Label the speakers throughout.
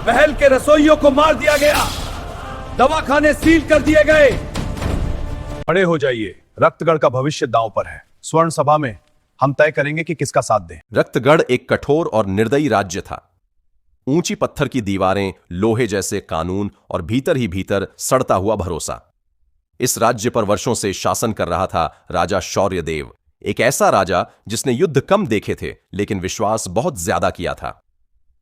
Speaker 1: महल के रसोइयों को मार दिया गया, दवाखाने सील कर दिए गए। खड़े हो जाइए, रक्तगढ़ का भविष्य दांव पर है। स्वर्ण सभा में हम तय करेंगे कि किसका साथ दें।
Speaker 2: रक्तगढ़ एक कठोर और निर्दयी राज्य था। ऊंची पत्थर की दीवारें, लोहे जैसे कानून और भीतर ही भीतर सड़ता हुआ भरोसा। इस राज्य पर वर्षों से शासन कर रहा था राजा शौर्यदेव, एक ऐसा राजा जिसने युद्ध कम देखे थे लेकिन विश्वास बहुत ज्यादा किया था।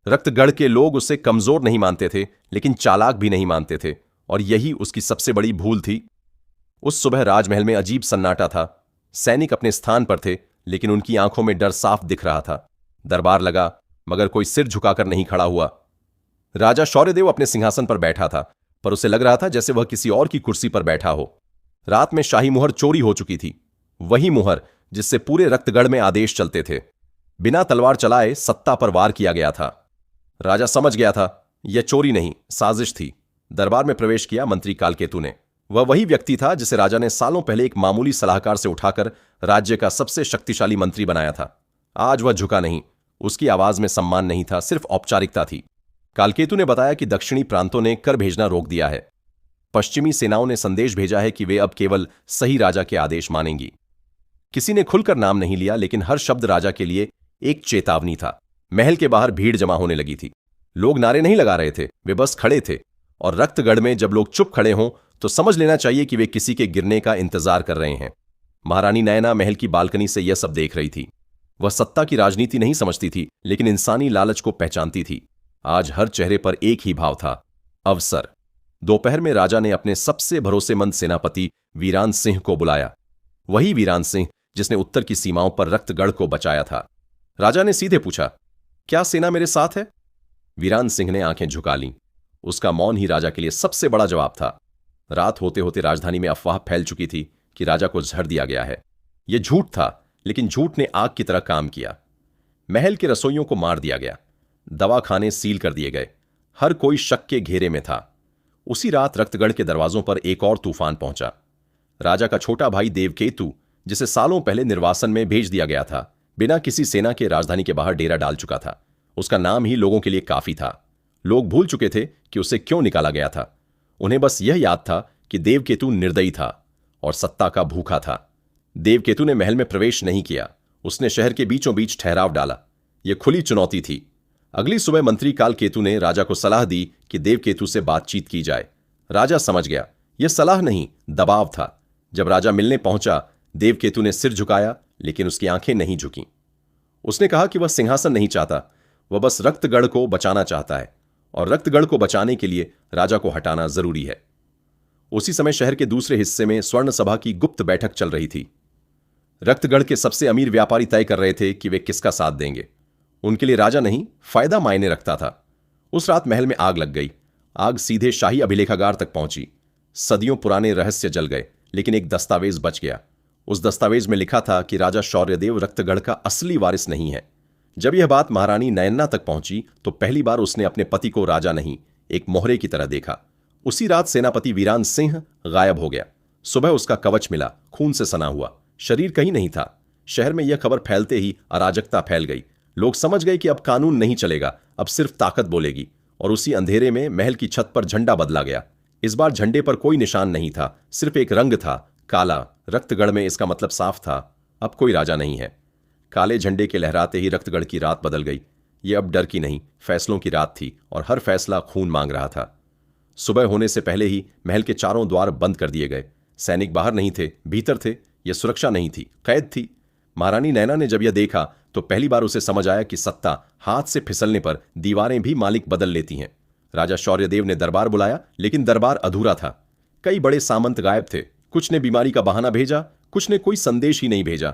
Speaker 2: रक्तगढ़ के लोग उसे कमजोर नहीं मानते थे लेकिन चालाक भी नहीं मानते थे, और यही उसकी सबसे बड़ी भूल थी। उस सुबह राजमहल में अजीब सन्नाटा था। सैनिक अपने स्थान पर थे लेकिन उनकी आंखों में डर साफ दिख रहा था। दरबार लगा मगर कोई सिर झुकाकर नहीं खड़ा हुआ। राजा शौर्यदेव अपने सिंहासन पर बैठा था, पर उसे लग रहा था जैसे वह किसी और की कुर्सी पर बैठा हो। रात में शाही मुहर चोरी हो चुकी थी, वही मुहर जिससे पूरे रक्तगढ़ में आदेश चलते थे। बिना तलवार चलाए सत्ता पर वार किया गया था। राजा समझ गया था यह चोरी नहीं, साजिश थी। दरबार में प्रवेश किया मंत्री कालकेतु ने। वह वही व्यक्ति था जिसे राजा ने सालों पहले एक मामूली सलाहकार से उठाकर राज्य का सबसे शक्तिशाली मंत्री बनाया था। आज वह झुका नहीं, उसकी आवाज में सम्मान नहीं था, सिर्फ औपचारिकता थी। कालकेतु ने बताया कि दक्षिणी प्रांतों ने कर भेजना रोक दिया है। पश्चिमी सेनाओं ने संदेश भेजा है कि वे अब केवल सही राजा के आदेश मानेंगी। किसी ने खुलकर नाम नहीं लिया लेकिन हर शब्द राजा के लिए एक चेतावनी था। महल के बाहर भीड़ जमा होने लगी थी। लोग नारे नहीं लगा रहे थे, वे बस खड़े थे। और रक्तगढ़ में जब लोग चुप खड़े हों तो समझ लेना चाहिए कि वे किसी के गिरने का इंतजार कर रहे हैं। महारानी नयना महल की बालकनी से यह सब देख रही थी। वह सत्ता की राजनीति नहीं समझती थी लेकिन इंसानी लालच को पहचानती थी। आज हर चेहरे पर एक ही भाव था, अवसर। दोपहर में राजा ने अपने सबसे भरोसेमंद सेनापति वीरान सिंह को बुलाया, वही वीरान सिंह जिसने उत्तर की सीमाओं पर रक्तगढ़ को बचाया था। राजा ने सीधे पूछा, क्या सेना मेरे साथ है? वीरान सिंह ने आंखें झुका लीं। उसका मौन ही राजा के लिए सबसे बड़ा जवाब था। रात होते होते राजधानी में अफवाह फैल चुकी थी कि राजा को जहर दिया गया है। यह झूठ था, लेकिन झूठ ने आग की तरह काम किया। महल के रसोइयों को मार दिया गया, दवाखाने सील कर दिए गए, हर कोई शक के घेरे में था। उसी रात रक्तगढ़ के दरवाजों पर एक और तूफान पहुंचा। राजा का छोटा भाई देवकेतु, जिसे सालों पहले निर्वासन में भेज दिया गया था, बिना किसी सेना के राजधानी के बाहर डेरा डाल चुका था। उसका नाम ही लोगों के लिए काफी था। लोग भूल चुके थे कि उसे क्यों निकाला गया था। उन्हें बस यह याद था कि देवकेतु निर्दयी था और सत्ता का भूखा था। देवकेतु ने महल में प्रवेश नहीं किया, उसने शहर के बीचों बीच ठहराव डाला। यह खुली चुनौती थी। अगली सुबह मंत्री कालकेतु ने राजा को सलाह दी कि देवकेतु से बातचीत की जाए। राजा समझ गया यह सलाह नहीं, दबाव था। जब राजा मिलने पहुंचा, देवकेतु ने सिर झुकाया लेकिन उसकी आंखें नहीं झुकीं। उसने कहा कि वह सिंहासन नहीं चाहता, वह बस रक्तगढ़ को बचाना चाहता है, और रक्तगढ़ को बचाने के लिए राजा को हटाना जरूरी है। उसी समय शहर के दूसरे हिस्से में स्वर्ण सभा की गुप्त बैठक चल रही थी। रक्तगढ़ के सबसे अमीर व्यापारी तय कर रहे थे कि वे किसका साथ देंगे। उनके लिए राजा नहीं, फायदा मायने रखता था। उस रात महल में आग लग गई। आग सीधे शाही अभिलेखागार तक पहुंची। सदियों पुराने रहस्य जल गए, लेकिन एक दस्तावेज बच गया। उस दस्तावेज में लिखा था कि राजा शौर्यदेव रक्तगढ़ का असली वारिस नहीं है। जब यह बात महारानी नयना तक पहुंची तो पहली बार उसने अपने पति को राजा नहीं, एक मोहरे की तरह देखा। उसी रात सेनापति वीरान सिंह गायब हो गया। सुबह उसका कवच मिला, खून से सना हुआ। शरीर कहीं नहीं था। शहर में यह खबर फैलते ही अराजकता फैल गई। लोग समझ गए कि अब कानून नहीं चलेगा, अब सिर्फ ताकत बोलेगी। और उसी अंधेरे में महल की छत पर झंडा बदला गया। इस बार झंडे पर कोई निशान नहीं था, सिर्फ एक रंग था, काला। रक्तगढ़ में इसका मतलब साफ था, अब कोई राजा नहीं है। काले झंडे के लहराते ही रक्तगढ़ की रात बदल गई। यह अब डर की नहीं, फैसलों की रात थी, और हर फैसला खून मांग रहा था। सुबह होने से पहले ही महल के चारों द्वार बंद कर दिए गए। सैनिक बाहर नहीं थे, भीतर थे। यह सुरक्षा नहीं थी, कैद थी। महारानी नैना ने जब यह देखा तो पहली बार उसे समझ आया कि सत्ता हाथ से फिसलने पर दीवारें भी मालिक बदल लेती हैं। राजा शौर्यदेव ने दरबार बुलाया, लेकिन दरबार अधूरा था। कई बड़े सामंत गायब थे। कुछ ने बीमारी का बहाना भेजा, कुछ ने कोई संदेश ही नहीं भेजा।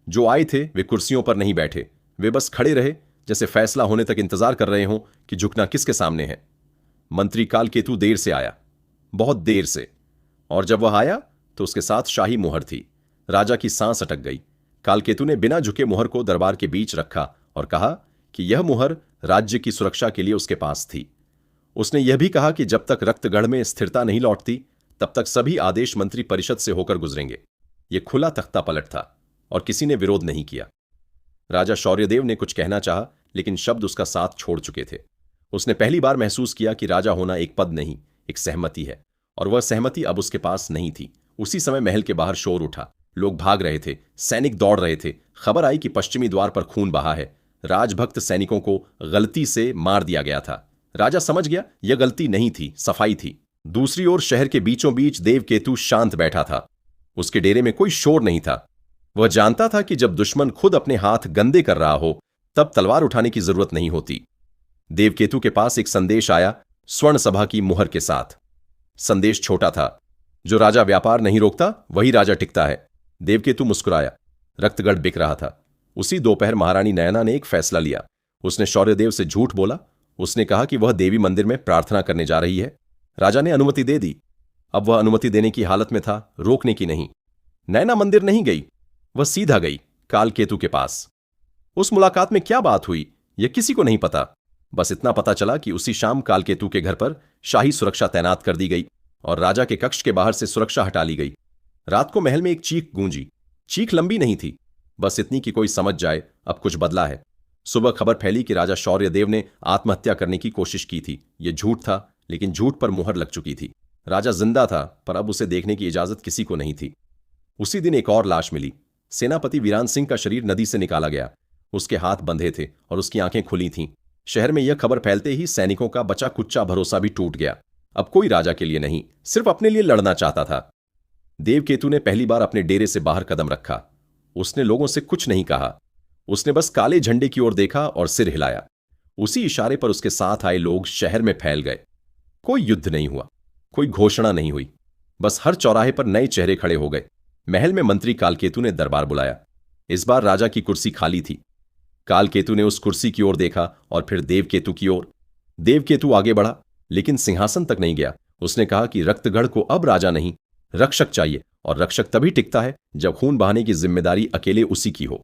Speaker 2: जो आए थे वे कुर्सियों पर नहीं बैठे, वे बस खड़े रहे, जैसे फैसला होने तक इंतजार कर रहे हों कि झुकना किसके सामने है। मंत्री कालकेतु देर से आया, बहुत देर से, और जब वह आया तो उसके साथ शाही मुहर थी। राजा की सांस अटक गई। कालकेतु ने बिना झुके मुहर को दरबार के बीच रखा और कहा कि यह मुहर राज्य की सुरक्षा के लिए उसके पास थी। उसने यह भी कहा कि जब तक रक्तगढ़ में स्थिरता नहीं लौटती तब तक सभी आदेश मंत्री परिषद से होकर गुजरेंगे। यह खुला तख्ता पलट था और किसी ने विरोध नहीं किया। राजा शौर्यदेव ने कुछ कहना चाहा, लेकिन शब्द उसका साथ छोड़ चुके थे। उसने पहली बार महसूस किया कि राजा होना एक पद नहीं, एक सहमति है, और वह सहमति अब उसके पास नहीं थी। उसी समय महल के बाहर शोर उठा, लोग भाग रहे थे, सैनिक दौड़ रहे थे। खबर आई कि पश्चिमी द्वार पर खून बहा है, राजभक्त सैनिकों को गलती से मार दिया गया था। राजा समझ गया यह गलती नहीं थी, सफाई थी। दूसरी ओर शहर के बीचों बीच देवकेतु शांत बैठा था। उसके डेरे में कोई शोर नहीं था। वह जानता था कि जब दुश्मन खुद अपने हाथ गंदे कर रहा हो तब तलवार उठाने की जरूरत नहीं होती। देवकेतु के पास एक संदेश आया, स्वर्ण सभा की मुहर के साथ। संदेश छोटा था, जो राजा व्यापार नहीं रोकता वही राजा टिकता है। देवकेतु मुस्कुराया। रक्तगढ़ बिक रहा था। उसी दोपहर महारानी नयना ने एक फैसला लिया। उसने शौर्यदेव से झूठ बोला। उसने कहा कि वह देवी मंदिर में प्रार्थना करने जा रही है। राजा ने अनुमति दे दी। अब वह अनुमति देने की हालत में था, रोकने की नहीं। नैना मंदिर नहीं गई, वह सीधा गई कालकेतु के पास। उस मुलाकात में क्या बात हुई यह किसी को नहीं पता। बस इतना पता चला कि उसी शाम कालकेतु के घर पर शाही सुरक्षा तैनात कर दी गई और राजा के कक्ष के बाहर से सुरक्षा हटा ली गई। रात को महल में एक चीख गूंजी। चीख लंबी नहीं थी, बस इतनी कि कोई समझ जाए अब कुछ बदला है। सुबह खबर फैली कि राजा शौर्यदेव ने आत्महत्या करने की कोशिश की थी। यह झूठ था, लेकिन झूठ पर मुहर लग चुकी थी। राजा जिंदा था, पर अब उसे देखने की इजाजत किसी को नहीं थी। उसी दिन एक और लाश मिली। सेनापति वीरान सिंह का शरीर नदी से निकाला गया। उसके हाथ बंधे थे और उसकी आंखें खुली थीं। शहर में यह खबर फैलते ही सैनिकों का बचा कुच्चा भरोसा भी टूट गया। अब कोई राजा के लिए नहीं, सिर्फ अपने लिए लड़ना चाहता था। देवकेतु ने पहली बार अपने डेरे से बाहर कदम रखा। उसने लोगों से कुछ नहीं कहा। उसने बस काले झंडे की ओर देखा और सिर हिलाया। उसी इशारे पर उसके साथ आए लोग शहर में फैल गए। कोई युद्ध नहीं हुआ, कोई घोषणा नहीं हुई, बस हर चौराहे पर नए चेहरे खड़े हो गए। महल में मंत्री कालकेतु ने दरबार बुलाया। इस बार राजा की कुर्सी खाली थी। कालकेतु ने उस कुर्सी की ओर देखा और फिर देवकेतु की ओर। देवकेतु आगे बढ़ा, लेकिन सिंहासन तक नहीं गया। उसने कहा कि रक्तगढ़ को अब राजा नहीं, रक्षक चाहिए, और रक्षक तभी टिकता है जब खून बहाने की जिम्मेदारी अकेले उसी की हो।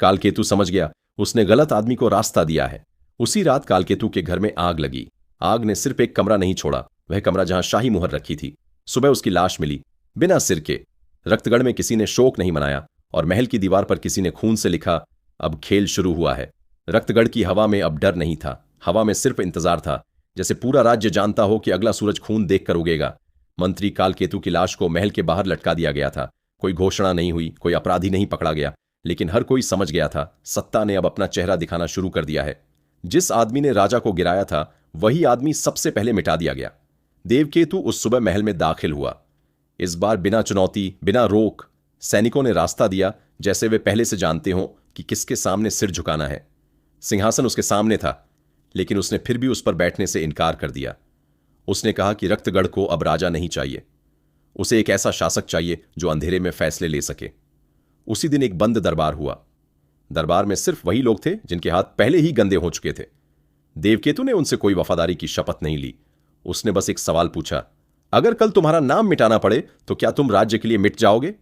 Speaker 2: कालकेतु समझ गया उसने गलत आदमी को रास्ता दिया है। उसी रात कालकेतु के घर में आग लगी। आग ने सिर्फ एक कमरा नहीं छोड़ा, वह कमरा जहां शाही मुहर रखी थी। सुबह उसकी लाश मिली, बिना सिर के। रक्तगढ़ में किसी ने शोक नहीं मनाया और महल की दीवार पर किसी ने खून से लिखा, अब खेल शुरू हुआ है। रक्तगढ़ की हवा में अब डर नहीं था, हवा में सिर्फ इंतजार था, जैसे पूरा राज्य जानता हो कि अगला सूरज खून देखकर उगेगा। मंत्री कालकेतु की लाश को महल के बाहर लटका दिया गया था। कोई घोषणा नहीं हुई, कोई अपराधी नहीं पकड़ा गया, लेकिन हर कोई समझ गया था सत्ता ने अब अपना चेहरा दिखाना शुरू कर दिया है। जिस आदमी ने राजा को गिराया था वही आदमी सबसे पहले मिटा दिया गया। देवकेतु उस सुबह महल में दाखिल हुआ। इस बार बिना चुनौती, बिना रोक सैनिकों ने रास्ता दिया, जैसे वे पहले से जानते हों कि किसके सामने सिर झुकाना है। सिंहासन उसके सामने था, लेकिन उसने फिर भी उस पर बैठने से इनकार कर दिया। उसने कहा कि रक्तगढ़ को अब राजा नहीं चाहिए, उसे एक ऐसा शासक चाहिए जो अंधेरे में फैसले ले सके। उसी दिन एक बंद दरबार हुआ। दरबार में सिर्फ वही लोग थे जिनके हाथ पहले ही गंदे हो चुके थे। देवकेतु ने उनसे कोई वफादारी की शपथ नहीं ली। उसने बस एक सवाल पूछा, अगर कल तुम्हारा नाम मिटाना पड़े तो क्या तुम राज्य के लिए मिट जाओगे?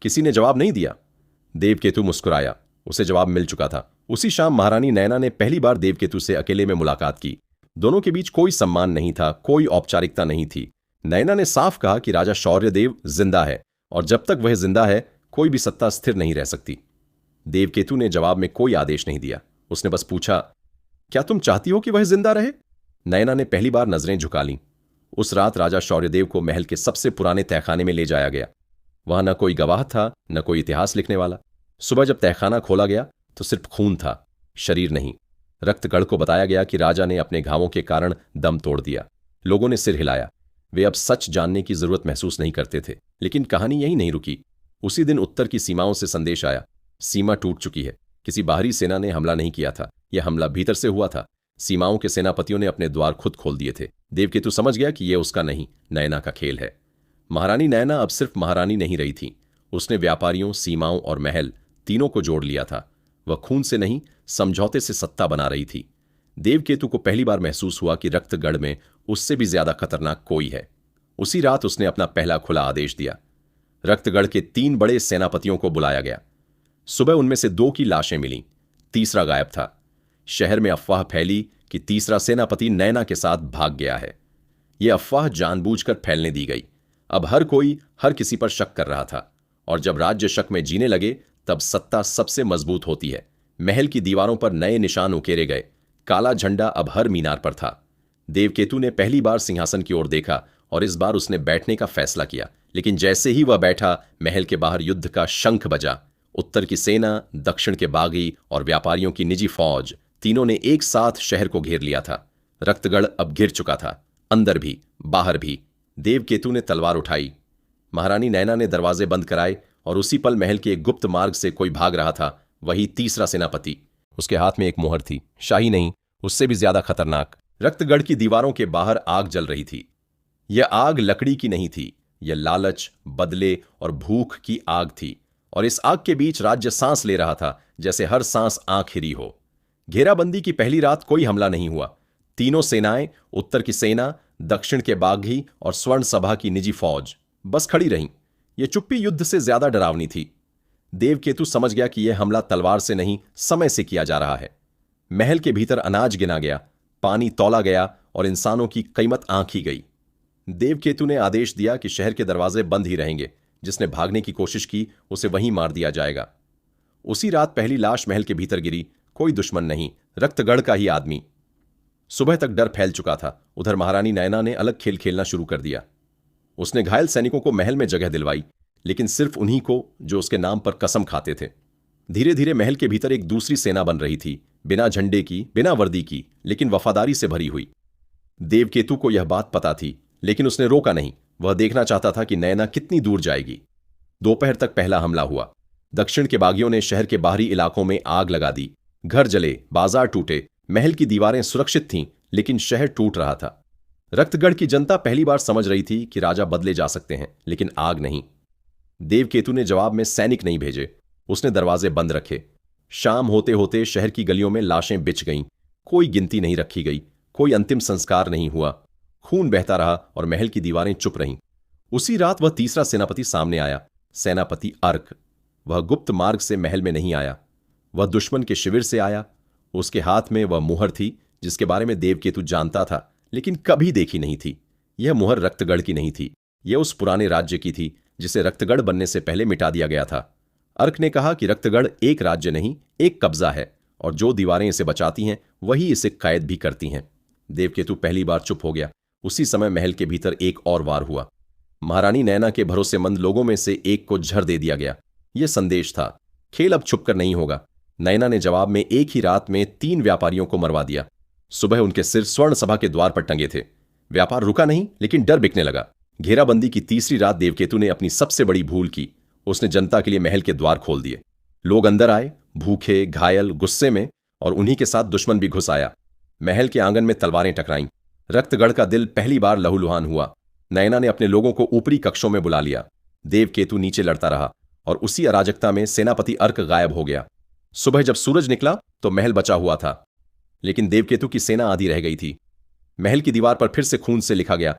Speaker 2: किसी ने जवाब नहीं दिया। देवकेतु मुस्कुराया, उसे जवाब मिल चुका था। उसी शाम महारानी नयना ने पहली बार देवकेतु से अकेले में मुलाकात की। दोनों के बीच कोई सम्मान नहीं था, कोई औपचारिकता नहीं थी। नयना ने साफ कहा कि राजा शौर्यदेव जिंदा है और जब तक वह जिंदा है कोई भी सत्ता स्थिर नहीं रह सकती। देवकेतु ने जवाब में कोई आदेश नहीं दिया। उसने बस पूछा, क्या तुम चाहती हो कि वह जिंदा रहे? नयना ने पहली बार नजरें झुका लीं। उस रात राजा शौर्यदेव को महल के सबसे पुराने तहखाने में ले जाया गया। वहां न कोई गवाह था, न कोई इतिहास लिखने वाला। सुबह जब तहखाना खोला गया तो सिर्फ खून था, शरीर नहीं। रक्तगढ़ को बताया गया कि राजा ने अपने घावों के कारण दम तोड़ दिया। लोगों ने सिर हिलाया। वे अब सच जानने की जरूरत महसूस नहीं करते थे। लेकिन कहानी यही नहीं रुकी। उसी दिन उत्तर की सीमाओं से संदेश आया, सीमा टूट चुकी है। किसी बाहरी सेना ने हमला नहीं किया था, यह हमला भीतर से हुआ था। सीमाओं के सेनापतियों ने अपने द्वार खुद खोल दिए थे। देवकेतु समझ गया कि यह उसका नहीं, नयना का खेल है। महारानी नयना अब सिर्फ महारानी नहीं रही थी, उसने व्यापारियों, सीमाओं और महल तीनों को जोड़ लिया था। वह खून से नहीं, समझौते से सत्ता बना रही थी। देवकेतु को पहली बार महसूस हुआ कि रक्तगढ़ में उससे भी ज्यादा खतरनाक कोई है। उसी रात उसने अपना पहला खुला आदेश दिया। रक्तगढ़ के 3 बड़े सेनापतियों को बुलाया गया। सुबह उनमें से 2 की लाशें मिलीं, तीसरा गायब था। शहर में अफवाह फैली कि तीसरा सेनापति नयना के साथ भाग गया है। यह अफवाह जानबूझकर फैलने दी गई। अब हर कोई हर किसी पर शक कर रहा था, और जब राज्य शक में जीने लगे तब सत्ता सबसे मजबूत होती है। महल की दीवारों पर नए निशान उकेरे गए। काला झंडा अब हर मीनार पर था। देवकेतु ने पहली बार सिंहासन की ओर देखा और इस बार उसने बैठने का फैसला किया, लेकिन जैसे ही वह बैठा, महल के बाहर युद्ध का शंख बजा। उत्तर की सेना, दक्षिण के बागी और व्यापारियों की निजी फौज, तीनों ने एक साथ शहर को घेर लिया था। रक्तगढ़ अब घिर चुका था, अंदर भी बाहर भी। देवकेतु ने तलवार उठाई। महारानी नैना ने दरवाजे बंद कराए और उसी पल महल के एक गुप्त मार्ग से कोई भाग रहा था, वही तीसरा सेनापति। उसके हाथ में एक मोहर थी, शाही नहीं, उससे भी ज्यादा खतरनाक। रक्तगढ़ की दीवारों के बाहर आग जल रही थी। यह आग लकड़ी की नहीं थी, यह लालच, बदले और भूख की आग थी। और इस आग के बीच राज्य सांस ले रहा था, जैसे हर सांस आंख हिरी हो। घेराबंदी की पहली रात कोई हमला नहीं हुआ। तीनों सेनाएं, उत्तर की सेना, दक्षिण के बागी और स्वर्ण सभा की निजी फौज, बस खड़ी रहीं। यह चुप्पी युद्ध से ज्यादा डरावनी थी। देवकेतु समझ गया कि यह हमला तलवार से नहीं, समय से किया जा रहा है। महल के भीतर अनाज गिना गया, पानी तौला गया और इंसानों की कीमत आंकी गई। देवकेतु ने आदेश दिया कि शहर के दरवाजे बंद ही रहेंगे। जिसने भागने की कोशिश की, उसे वहीं मार दिया जाएगा। उसी रात पहली लाश महल के भीतर गिरी। कोई दुश्मन नहीं, रक्तगढ़ का ही आदमी। सुबह तक डर फैल चुका था। उधर महारानी नैना ने अलग खेल खेलना शुरू कर दिया। उसने घायल सैनिकों को महल में जगह दिलवाई, लेकिन सिर्फ उन्हीं को जो उसके नाम पर कसम खाते थे। धीरे धीरे महल के भीतर एक दूसरी सेना बन रही थी, बिना झंडे की, बिना वर्दी की, लेकिन वफादारी से भरी हुई। देवकेतु को यह बात पता थी, लेकिन उसने रोका नहीं। वह देखना चाहता था कि नैना कितनी दूर जाएगी। दोपहर तक पहला हमला हुआ। दक्षिण के बागियों ने शहर के बाहरी इलाकों में आग लगा दी। घर जले, बाजार टूटे। महल की दीवारें सुरक्षित थीं, लेकिन शहर टूट रहा था। रक्तगढ़ की जनता पहली बार समझ रही थी कि राजा बदले जा सकते हैं, लेकिन आग नहीं। देवकेतु ने जवाब में सैनिक नहीं भेजे, उसने दरवाजे बंद रखे। शाम होते होते शहर की गलियों में लाशें बिछ गईं। कोई गिनती नहीं रखी गई, कोई अंतिम संस्कार नहीं हुआ। खून बहता रहा और महल की दीवारें चुप रहीं। उसी रात वह तीसरा सेनापति सामने आया, सेनापति अर्क। वह गुप्त मार्ग से महल में नहीं आया, वह दुश्मन के शिविर से आया। उसके हाथ में वह मुहर थी जिसके बारे में देवकेतु जानता था, लेकिन कभी देखी नहीं थी। यह मुहर रक्तगढ़ की नहीं थी, यह उस पुराने राज्य की थी जिसे रक्तगढ़ बनने से पहले मिटा दिया गया था। अर्क ने कहा कि रक्तगढ़ एक राज्य नहीं, एक कब्जा है, और जो दीवारें इसे बचाती हैं वही इसे कैद भी करती हैं। देवकेतु पहली बार चुप हो गया। उसी समय महल के भीतर एक और वार हुआ। महारानी नैना के भरोसेमंद लोगों में से एक को जहर दे दिया गया। यह संदेश था, खेल अब छुपकर नहीं होगा। नैना ने जवाब में एक ही रात में 3 व्यापारियों को मरवा दिया। सुबह उनके सिर स्वर्ण सभा के द्वार पर टंगे थे। व्यापार रुका नहीं, लेकिन डर बिकने लगा। घेराबंदी की तीसरी रात देवकेतु ने अपनी सबसे बड़ी भूल की। उसने जनता के लिए महल के द्वार खोल दिए। लोग अंदर आए, भूखे, घायल, गुस्से में, और उन्हीं के साथ दुश्मन भी घुस आया। महल के आंगन में तलवारें टकराईं। रक्तगढ़ का दिल पहली बार लहूलुहान हुआ। नैना ने अपने लोगों को ऊपरी कक्षों में बुला लिया। देवकेतु नीचे लड़ता रहा और उसी अराजकता में सेनापति अर्क गायब हो गया। सुबह जब सूरज निकला तो महल बचा हुआ था, लेकिन देवकेतु की सेना आधी रह गई थी। महल की दीवार पर फिर से खून से लिखा गया,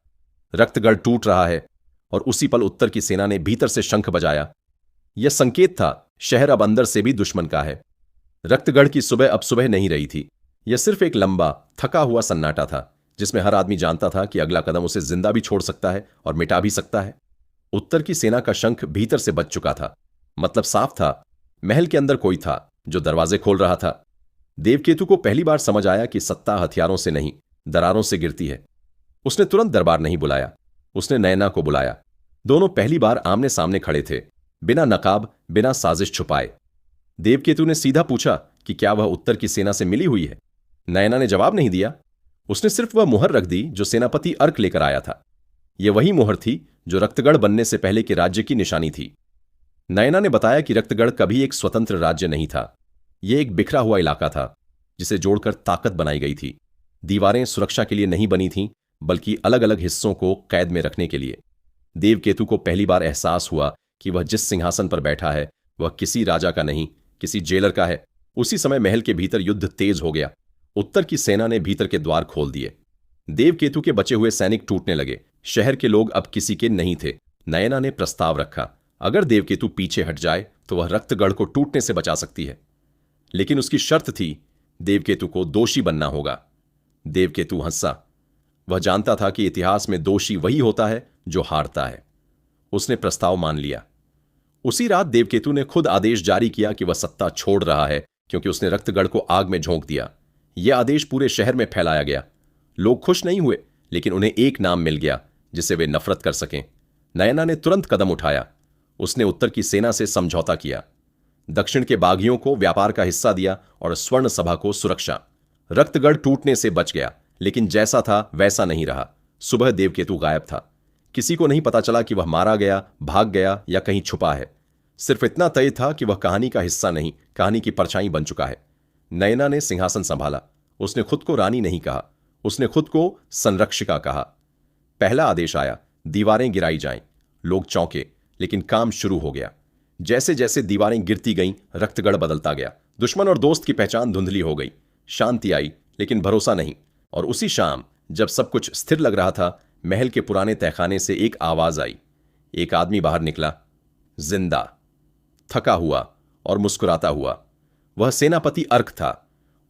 Speaker 2: रक्तगढ़ टूट रहा है। और उसी पल उत्तर की सेना ने भीतर से शंख बजाया। यह संकेत था, शहर अब अंदर से भी दुश्मन का है। रक्तगढ़ की सुबह अब सुबह नहीं रही थी। यह सिर्फ एक लंबा, थका हुआ सन्नाटा था, जिसमें हर आदमी जानता था कि अगला कदम उसे जिंदा भी छोड़ सकता है और मिटा भी सकता है। उत्तर की सेना का शंख भीतर से बज चुका था। मतलब साफ था, महल के अंदर कोई था जो दरवाजे खोल रहा था। देवकेतु को पहली बार समझ आया कि सत्ता हथियारों से नहीं, दरारों से गिरती है। उसने तुरंत दरबार नहीं बुलाया, उसने नैना को बुलाया। दोनों पहली बार आमने सामने खड़े थे, बिना नकाब, बिना साजिश छुपाए। देवकेतु ने सीधा पूछा कि क्या वह उत्तर की सेना से मिली हुई है। नैना ने जवाब नहीं दिया। उसने सिर्फ वह मुहर रख दी जो सेनापति अर्क लेकर आया था। यह वही मुहर थी जो रक्तगढ़ बनने से पहले के राज्य की निशानी थी। नैना ने बताया कि रक्तगढ़ कभी एक स्वतंत्र राज्य नहीं था। यह एक बिखरा हुआ इलाका था जिसे जोड़कर ताकत बनाई गई थी। दीवारें सुरक्षा के लिए नहीं बनी थीं, बल्कि अलग अलग हिस्सों को कैद में रखने के लिए। देवकेतु को पहली बार एहसास हुआ कि वह जिस सिंहासन पर बैठा है वह किसी राजा का नहीं, किसी जेलर का है। उसी समय महल के भीतर युद्ध तेज हो गया। उत्तर की सेना ने भीतर के द्वार खोल दिए। देवकेतु के बचे हुए सैनिक टूटने लगे। शहर के लोग अब किसी के नहीं थे। नयना ने प्रस्ताव रखा, अगर देवकेतु पीछे हट जाए तो वह रक्तगढ़ को टूटने से बचा सकती है, लेकिन उसकी शर्त थी, देवकेतु को दोषी बनना होगा। देवकेतु हंसा। वह जानता था कि इतिहास में दोषी वही होता है जो हारता है। उसने प्रस्ताव मान लिया। उसी रात देवकेतु ने खुद आदेश जारी किया कि वह सत्ता छोड़ रहा है, क्योंकि उसने रक्तगढ़ को आग में झोंक दिया। यह आदेश पूरे शहर में फैलाया गया। लोग खुश नहीं हुए, लेकिन उन्हें एक नाम मिल गया जिसे वे नफरत कर सकें। नयना ने तुरंत कदम उठाया। उसने उत्तर की सेना से समझौता किया, दक्षिण के बागियों को व्यापार का हिस्सा दिया और स्वर्ण सभा को सुरक्षा। रक्तगढ़ टूटने से बच गया, लेकिन जैसा था वैसा नहीं रहा। सुबह देवकेतु गायब था। किसी को नहीं पता चला कि वह मारा गया, भाग गया या कहीं छुपा है। सिर्फ इतना तय था कि वह कहानी का हिस्सा नहीं, कहानी की परछाई बन चुका है। नयना ने सिंहासन संभाला। उसने खुद को रानी नहीं कहा, उसने खुद को संरक्षिका कहा। पहला आदेश आया, दीवारें गिराई जाएं। लोग चौंके, लेकिन काम शुरू हो गया। जैसे जैसे दीवारें गिरती गईं, रक्तगढ़ बदलता गया। दुश्मन और दोस्त की पहचान धुंधली हो गई। शांति आई, लेकिन भरोसा नहीं। और उसी शाम, जब सब कुछ स्थिर लग रहा था, महल के पुराने तहखाने से एक आवाज आई। एक आदमी बाहर निकला, जिंदा, थका हुआ और मुस्कुराता हुआ। वह सेनापति अर्क था।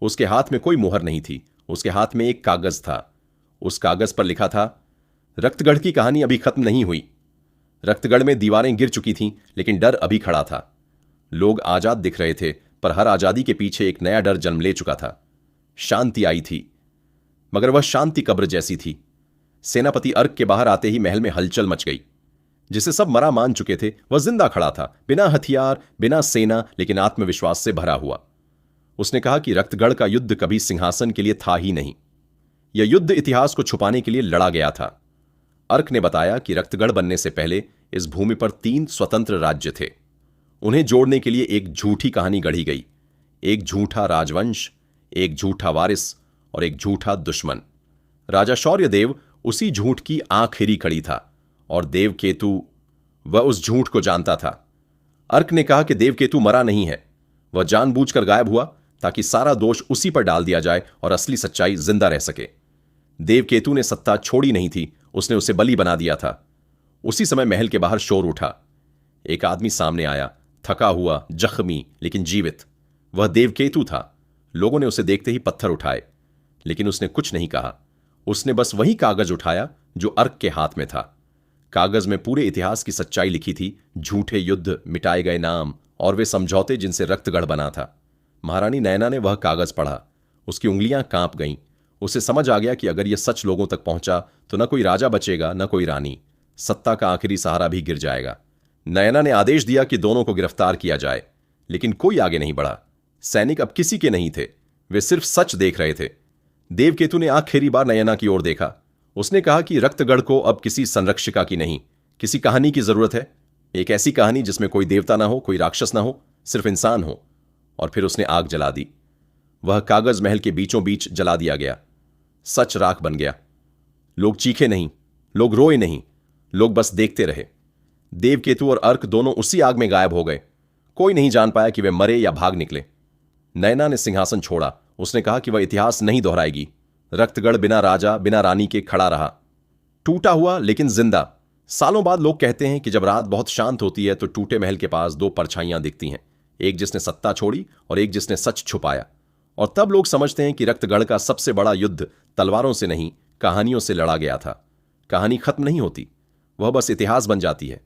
Speaker 2: उसके हाथ में कोई मुहर नहीं थी। उसके हाथ में एक कागज था। उस कागज पर लिखा था, रक्तगढ़ की कहानी अभी खत्म नहीं हुई। रक्तगढ़ में दीवारें गिर चुकी थीं, लेकिन डर अभी खड़ा था। लोग आजाद दिख रहे थे, पर हर आजादी के पीछे एक नया डर जन्म ले चुका था। शांति आई थी, मगर वह शांति कब्र जैसी थी। सेनापति अर्क के बाहर आते ही महल में हलचल मच गई। जिसे सब मरा मान चुके थे, वह जिंदा खड़ा था, बिना हथियार, बिना सेना, लेकिन आत्मविश्वास से भरा हुआ। उसने कहा कि रक्तगढ़ का युद्ध कभी सिंहासन के लिए था ही नहीं। यह युद्ध इतिहास को छुपाने के लिए लड़ा गया था। अर्क ने बताया कि रक्तगढ़ बनने से पहले इस भूमि पर 3 स्वतंत्र राज्य थे। उन्हें जोड़ने के लिए एक झूठी कहानी गढ़ी गई। एक झूठा राजवंश, एक झूठा वारिस और एक झूठा दुश्मन। राजा शौर्यदेव उसी झूठ की आखिरी कड़ी था, और देवकेतु, वह उस झूठ को जानता था। अर्क ने कहा कि देवकेतु मरा नहीं है, वह जानबूझकर गायब हुआ ताकि सारा दोष उसी पर डाल दिया जाए और असली सच्चाई जिंदा रह सके। देवकेतु ने सत्ता छोड़ी नहीं थी, उसने उसे बलि बना दिया था। उसी समय महल के बाहर शोर उठा। एक आदमी सामने आया, थका हुआ, जख्मी, लेकिन जीवित। वह देवकेतु था। लोगों ने उसे देखते ही पत्थर उठाए, लेकिन उसने कुछ नहीं कहा। उसने बस वही कागज उठाया जो अर्क के हाथ में था। कागज में पूरे इतिहास की सच्चाई लिखी थी, झूठे युद्ध, मिटाए गए नाम और वे समझौते जिनसे रक्तगढ़ बना था। महारानी नयना ने वह कागज पढ़ा। उसकी उंगलियां कांप गईं। उसे समझ आ गया कि अगर यह सच लोगों तक पहुंचा तो न कोई राजा बचेगा, न कोई रानी। सत्ता का आखिरी सहारा भी गिर जाएगा। नयना ने आदेश दिया कि दोनों को गिरफ्तार किया जाए, लेकिन कोई आगे नहीं बढ़ा। सैनिक अब किसी के नहीं थे, वे सिर्फ सच देख रहे थे। देवकेतु ने आखिरी बार नयना की ओर देखा। उसने कहा कि रक्तगढ़ को अब किसी संरक्षिका की नहीं, किसी कहानी की जरूरत है। एक ऐसी कहानी जिसमें कोई देवता ना हो, कोई राक्षस ना हो, सिर्फ इंसान हो। और फिर उसने आग जला दी। वह कागज महल के बीचों बीच जला दिया गया। सच राख बन गया। लोग चीखे नहीं, लोग रोए नहीं, लोग बस देखते रहे। देवकेतु और अर्क दोनों उसी आग में गायब हो गए। कोई नहीं जान पाया कि वे मरे या भाग निकले। नयना ने सिंहासन छोड़ा। उसने कहा कि वह इतिहास नहीं दोहराएगी। रक्तगढ़ बिना राजा, बिना रानी के खड़ा रहा, टूटा हुआ लेकिन जिंदा। सालों बाद लोग कहते हैं कि जब रात बहुत शांत होती है तो टूटे महल के पास 2 परछाइयां दिखती हैं, एक जिसने सत्ता छोड़ी और एक जिसने सच छुपाया। और तब लोग समझते हैं कि रक्तगढ़ का सबसे बड़ा युद्ध तलवारों से नहीं, कहानियों से लड़ा गया था। कहानी खत्म नहीं होती, वह बस इतिहास बन जाती है।